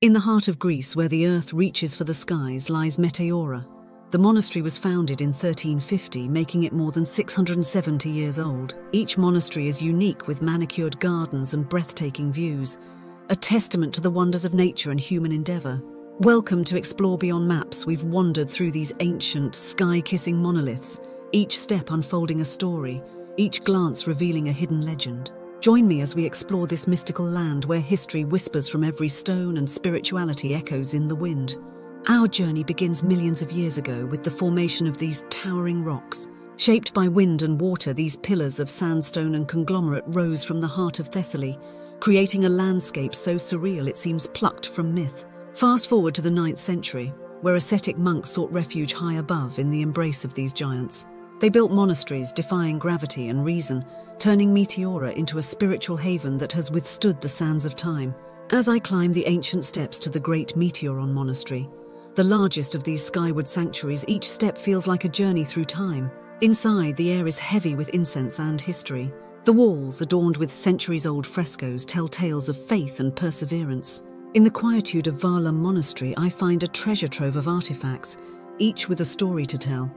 In the heart of Greece, where the earth reaches for the skies, lies Meteora. The monastery was founded in 1350, making it more than 670 years old. Each monastery is unique, with manicured gardens and breathtaking views, a testament to the wonders of nature and human endeavor. Welcome to Explore Beyond Maps. We've wandered through these ancient, sky-kissing monoliths, each step unfolding a story, each glance revealing a hidden legend. Join me as we explore this mystical land where history whispers from every stone and spirituality echoes in the wind. Our journey begins millions of years ago with the formation of these towering rocks. Shaped by wind and water, these pillars of sandstone and conglomerate rose from the heart of Thessaly, creating a landscape so surreal it seems plucked from myth. Fast forward to the 9th century, where ascetic monks sought refuge high above in the embrace of these giants. They built monasteries defying gravity and reason, turning Meteora into a spiritual haven that has withstood the sands of time. As I climb the ancient steps to the great Meteoron Monastery, the largest of these skyward sanctuaries, each step feels like a journey through time. Inside, the air is heavy with incense and history. The walls, adorned with centuries-old frescoes, tell tales of faith and perseverance. In the quietude of Varlam Monastery, I find a treasure trove of artifacts, each with a story to tell.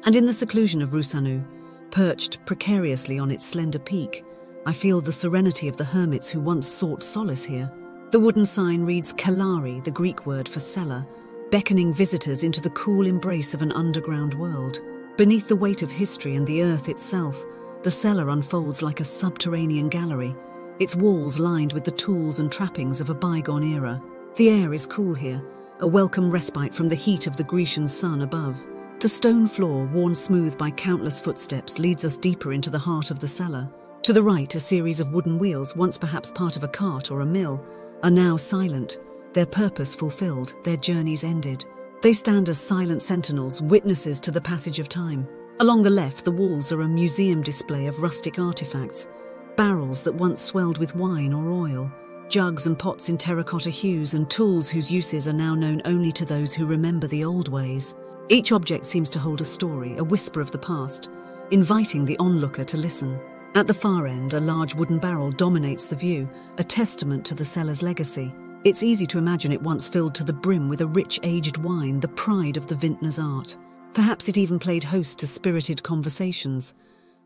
And in the seclusion of Rusanu, perched precariously on its slender peak, I feel the serenity of the hermits who once sought solace here. The wooden sign reads Kalari, the Greek word for cellar, beckoning visitors into the cool embrace of an underground world. Beneath the weight of history and the earth itself, the cellar unfolds like a subterranean gallery, its walls lined with the tools and trappings of a bygone era. The air is cool here, a welcome respite from the heat of the Grecian sun above. The stone floor, worn smooth by countless footsteps, leads us deeper into the heart of the cellar. To the right, a series of wooden wheels, once perhaps part of a cart or a mill, are now silent, their purpose fulfilled, their journeys ended. They stand as silent sentinels, witnesses to the passage of time. Along the left, the walls are a museum display of rustic artifacts, barrels that once swelled with wine or oil, jugs and pots in terracotta hues, and tools whose uses are now known only to those who remember the old ways. Each object seems to hold a story, a whisper of the past, inviting the onlooker to listen. At the far end, a large wooden barrel dominates the view, a testament to the cellar's legacy. It's easy to imagine it once filled to the brim with a rich aged wine, the pride of the vintner's art. Perhaps it even played host to spirited conversations,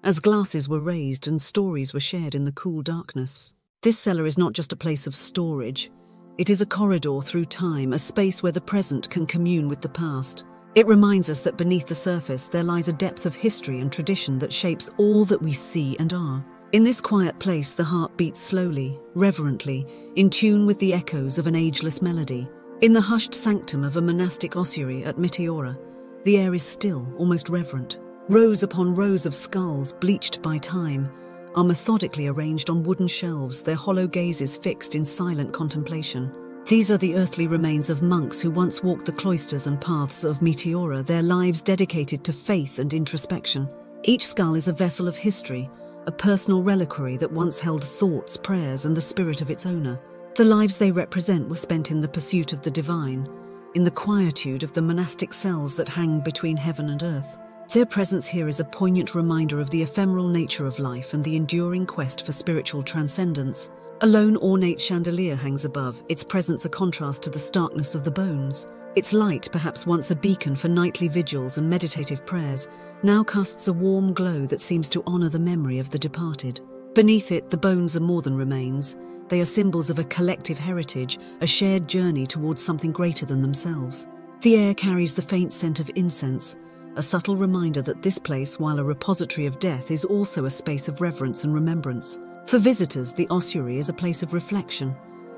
as glasses were raised and stories were shared in the cool darkness. This cellar is not just a place of storage. It is a corridor through time, a space where the present can commune with the past. It reminds us that beneath the surface there lies a depth of history and tradition that shapes all that we see and are. In this quiet place, the heart beats slowly, reverently, in tune with the echoes of an ageless melody. In the hushed sanctum of a monastic ossuary at Meteora, the air is still, almost reverent. Rows upon rows of skulls, bleached by time, are methodically arranged on wooden shelves, their hollow gazes fixed in silent contemplation. These are the earthly remains of monks who once walked the cloisters and paths of Meteora, their lives dedicated to faith and introspection. Each skull is a vessel of history, a personal reliquary that once held thoughts, prayers, and the spirit of its owner. The lives they represent were spent in the pursuit of the divine, in the quietude of the monastic cells that hang between heaven and earth. Their presence here is a poignant reminder of the ephemeral nature of life and the enduring quest for spiritual transcendence. A lone ornate chandelier hangs above, its presence a contrast to the starkness of the bones. Its light, perhaps once a beacon for nightly vigils and meditative prayers, now casts a warm glow that seems to honor the memory of the departed. Beneath it, the bones are more than remains. They are symbols of a collective heritage, a shared journey towards something greater than themselves. The air carries the faint scent of incense, a subtle reminder that this place, while a repository of death, is also a space of reverence and remembrance. For visitors, the ossuary is a place of reflection,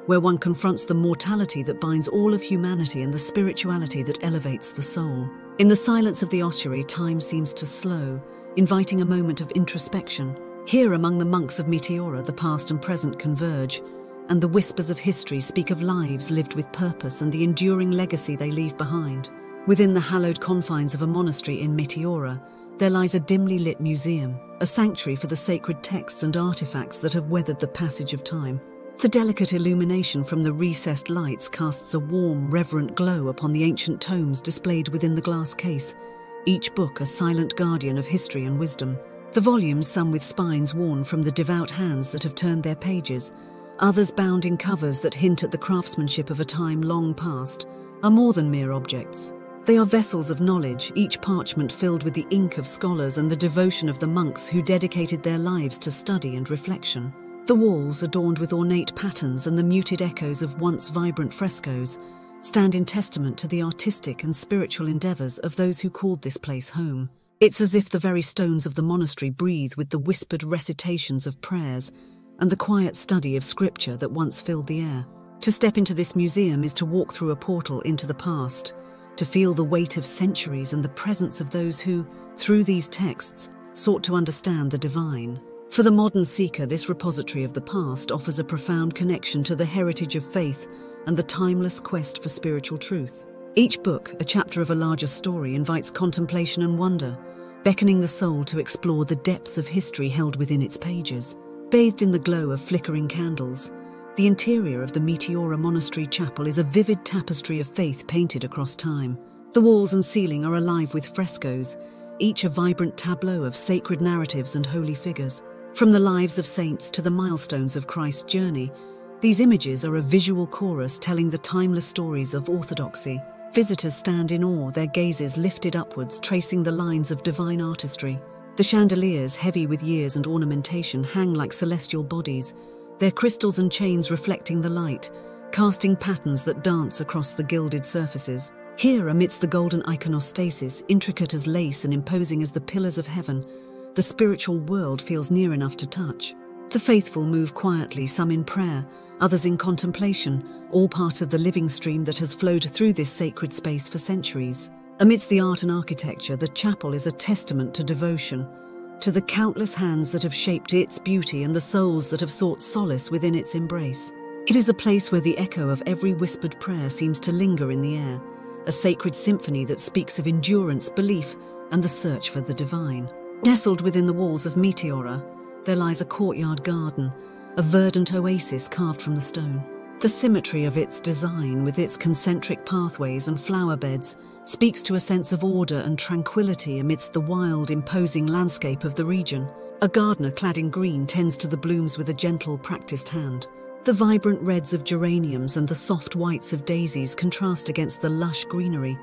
where one confronts the mortality that binds all of humanity and the spirituality that elevates the soul. In the silence of the ossuary, time seems to slow, inviting a moment of introspection. Here, among the monks of Meteora, the past and present converge, and the whispers of history speak of lives lived with purpose and the enduring legacy they leave behind. Within the hallowed confines of a monastery in Meteora, there lies a dimly lit museum, a sanctuary for the sacred texts and artifacts that have weathered the passage of time. The delicate illumination from the recessed lights casts a warm, reverent glow upon the ancient tomes displayed within the glass case, each book a silent guardian of history and wisdom. The volumes, some with spines worn from the devout hands that have turned their pages, Others bound in covers that hint at the craftsmanship of a time long past, are more than mere objects. They are vessels of knowledge, each parchment filled with the ink of scholars and the devotion of the monks who dedicated their lives to study and reflection. The walls, adorned with ornate patterns and the muted echoes of once vibrant frescoes, stand in testament to the artistic and spiritual endeavors of those who called this place home. It's as if the very stones of the monastery breathe with the whispered recitations of prayers and the quiet study of scripture that once filled the air. To step into this museum is to walk through a portal into the past, to feel the weight of centuries and the presence of those who, through these texts, sought to understand the divine. For the modern seeker, this repository of the past offers a profound connection to the heritage of faith and the timeless quest for spiritual truth. Each book, a chapter of a larger story, invites contemplation and wonder, beckoning the soul to explore the depths of history held within its pages. Bathed in the glow of flickering candles, the interior of the Meteora Monastery Chapel is a vivid tapestry of faith painted across time. The walls and ceiling are alive with frescoes, each a vibrant tableau of sacred narratives and holy figures. From the lives of saints to the milestones of Christ's journey, these images are a visual chorus telling the timeless stories of orthodoxy. Visitors stand in awe, their gazes lifted upwards, tracing the lines of divine artistry. The chandeliers, heavy with years and ornamentation, hang like celestial bodies, their crystals and chains reflecting the light, casting patterns that dance across the gilded surfaces. Here, amidst the golden iconostasis, intricate as lace and imposing as the pillars of heaven, the spiritual world feels near enough to touch. The faithful move quietly, some in prayer, others in contemplation, all part of the living stream that has flowed through this sacred space for centuries. Amidst the art and architecture, the chapel is a testament to devotion, to the countless hands that have shaped its beauty and the souls that have sought solace within its embrace. It is a place where the echo of every whispered prayer seems to linger in the air, a sacred symphony that speaks of endurance, belief, and the search for the divine. Nestled within the walls of Meteora, there lies a courtyard garden, a verdant oasis carved from the stone. The symmetry of its design, with its concentric pathways and flower beds, speaks to a sense of order and tranquility amidst the wild, imposing landscape of the region. A gardener clad in green tends to the blooms with a gentle, practiced hand. The vibrant reds of geraniums and the soft whites of daisies contrast against the lush greenery,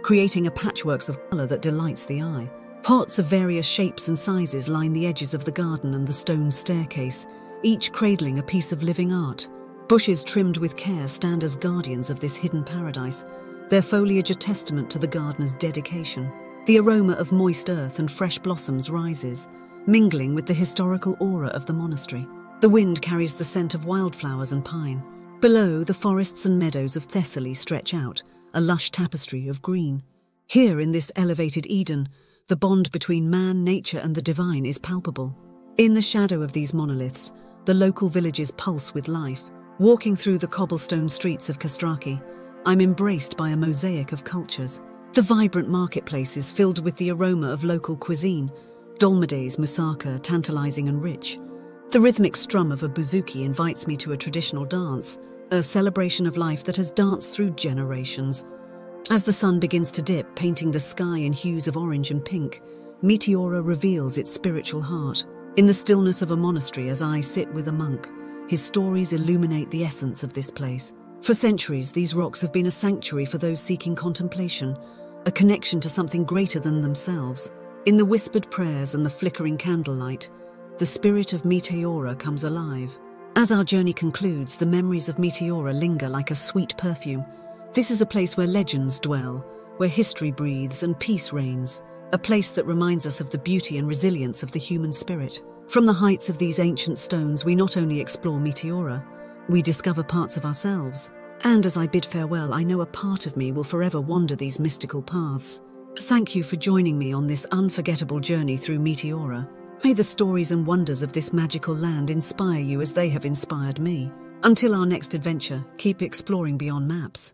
creating a patchwork of colour that delights the eye. Pots of various shapes and sizes line the edges of the garden and the stone staircase, each cradling a piece of living art. Bushes trimmed with care stand as guardians of this hidden paradise, their foliage a testament to the gardener's dedication. The aroma of moist earth and fresh blossoms rises, mingling with the historical aura of the monastery. The wind carries the scent of wildflowers and pine. Below, the forests and meadows of Thessaly stretch out, a lush tapestry of green. Here, in this elevated Eden, the bond between man, nature, and the divine is palpable. In the shadow of these monoliths, the local villages pulse with life. Walking through the cobblestone streets of Castrati, I'm embraced by a mosaic of cultures. The vibrant marketplace is filled with the aroma of local cuisine, dolmades, moussaka, tantalizing and rich. The rhythmic strum of a bouzouki invites me to a traditional dance, a celebration of life that has danced through generations. As the sun begins to dip, painting the sky in hues of orange and pink, Meteora reveals its spiritual heart. In the stillness of a monastery, as I sit with a monk, his stories illuminate the essence of this place. For centuries, these rocks have been a sanctuary for those seeking contemplation, a connection to something greater than themselves. In the whispered prayers and the flickering candlelight, the spirit of Meteora comes alive. As our journey concludes, the memories of Meteora linger like a sweet perfume. This is a place where legends dwell, where history breathes and peace reigns, a place that reminds us of the beauty and resilience of the human spirit. From the heights of these ancient stones, we not only explore Meteora, we discover parts of ourselves. And as I bid farewell, I know a part of me will forever wander these mystical paths. Thank you for joining me on this unforgettable journey through Meteora. May the stories and wonders of this magical land inspire you as they have inspired me. Until our next adventure, keep exploring beyond maps.